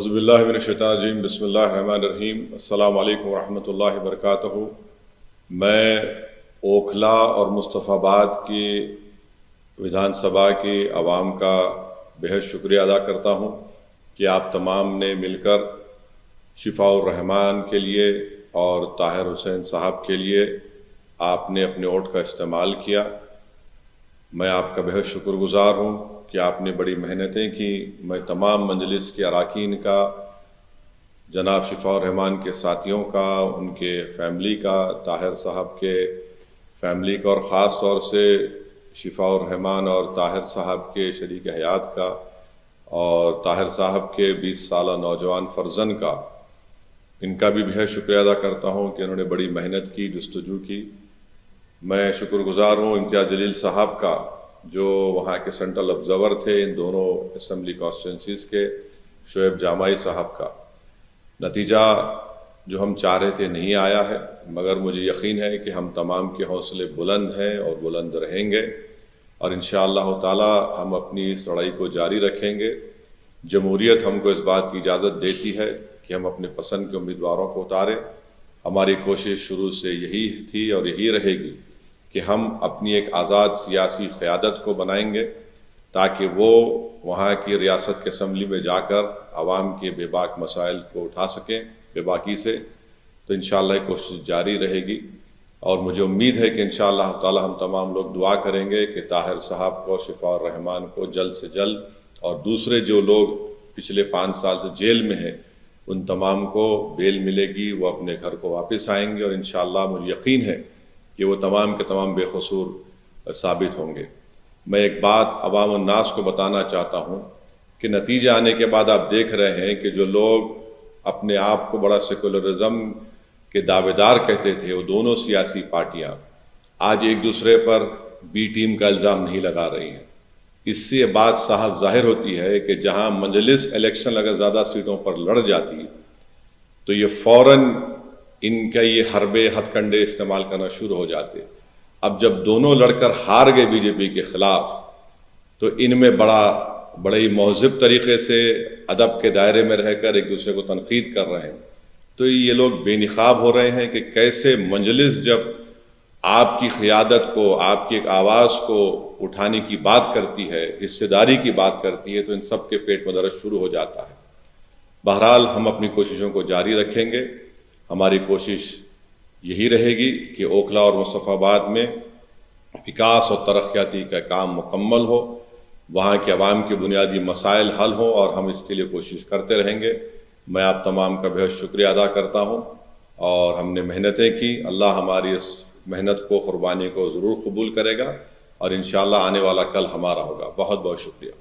औज़ुबिल्लाहि मिनश्शैतानिर्रजीम बिस्मिल्लाहिर्रहमानिर्रहीम अस्सलामु अलैकुम वरहमतुल्लाहि वबरकातुहू। मैं ओखला और मुस्तफ़ाबाद की विधानसभा की आवाम का बेहद शुक्रिया अदा करता हूँ कि आप तमाम ने मिलकर शिफाउर रहमान के लिए और ताहिर हुसैन साहब के लिए आपने अपने वोट का इस्तेमाल किया। मैं आपका बेहद शुक्रगुजार हूँ कि आपने बड़ी मेहनतें की। मैं तमाम मजलिस के अरकान का, जनाब शिफाउर रहमान के साथियों का, उनके फैमिली का, ताहिर साहब के फैमिली का और ख़ास तौर से शिफाउर रहमान और ताहिर साहब के शरीक हयात का और ताहिर साहब के 20 साला नौजवान फर्जन का, इनका भी बेहद शुक्रिया अदा करता हूँ कि उन्होंने बड़ी मेहनत की, जस्तजू की। मैं शुक्रगुजार हूँ इम्तियाज़ जलील साहब का, जो वहाँ के सेंट्रल ऑब्जर्वर थे इन दोनों असम्बली कॉन्स्टिट्यूंसीज़ के, शोएब जामाई साहब का। नतीजा जो हम चाह रहे थे नहीं आया है, मगर मुझे यकीन है कि हम तमाम के हौसले बुलंद हैं और बुलंद रहेंगे और इंशाअल्लाह ताला हम अपनी इस लड़ाई को जारी रखेंगे। जमहूरियत हमको इस बात की इजाज़त देती है कि हम अपने पसंद के उम्मीदवारों को उतारें। हमारी कोशिश शुरू से यही थी और यही रहेगी कि हम अपनी एक आज़ाद सियासी क़यादत को बनाएंगे ताकि वो वहाँ की रियासत के असम्बली में जाकर आवाम के बेबाक मसाइल को उठा सकें बेबाकी से। तो इंशाअल्लाह कोशिश जारी रहेगी और मुझे उम्मीद है कि इंशाअल्लाह ताला हम तमाम लोग दुआ करेंगे कि ताहिर साहब को, शिफाउर रहमान को जल्द से जल्द और दूसरे जो लोग पिछले 5 साल से जेल में हैं उन तमाम को बेल मिलेगी, वो अपने घर को वापस आएंगे और इंशाअल्लाह मुझे यकीन है कि वो तमाम के तमाम बेकसूर साबित होंगे। मैं एक बात अवाम और नास को बताना चाहता हूँ कि नतीजे आने के बाद आप देख रहे हैं कि जो लोग अपने आप को बड़ा सेकुलरिज्म के दावेदार कहते थे, वो दोनों सियासी पार्टियाँ आज एक दूसरे पर बी टीम का इल्ज़ाम नहीं लगा रही हैं। इससे ये बात साहब जाहिर होती है कि जहाँ मजलिस इलेक्शन अगर ज़्यादा सीटों पर लड़ जाती है तो ये फ़ौरन इनका ये हरबे हथकंडे इस्तेमाल करना शुरू हो जाते। अब जब दोनों लड़कर हार गए बीजेपी के खिलाफ तो इनमें बड़े ही महज़िब तरीक़े से अदब के दायरे में रहकर एक दूसरे को तनकीद कर रहे हैं। तो ये लोग बेनिकाब हो रहे हैं कि कैसे मजलिस जब आपकी क़यादत को, आपकी एक आवाज़ को उठाने की बात करती है, हिस्सेदारी की बात करती है, तो इन सब के पेट में दर्द शुरू हो जाता है। बहरहाल हम अपनी कोशिशों को जारी रखेंगे। हमारी कोशिश यही रहेगी कि ओखला और मुस्तफ़ाबाद में विकास और तरक्याती का काम मुकम्मल हो, वहाँ के अवाम के बुनियादी मसाइल हल हों और हम इसके लिए कोशिश करते रहेंगे। मैं आप तमाम का बेहद शुक्रिया अदा करता हूँ और हमने मेहनतें की। अल्लाह हमारी इस मेहनत को, क़ुरबानी को ज़रूर कबूल करेगा और इंशाअल्लाह आने वाला कल हमारा होगा। बहुत बहुत शुक्रिया।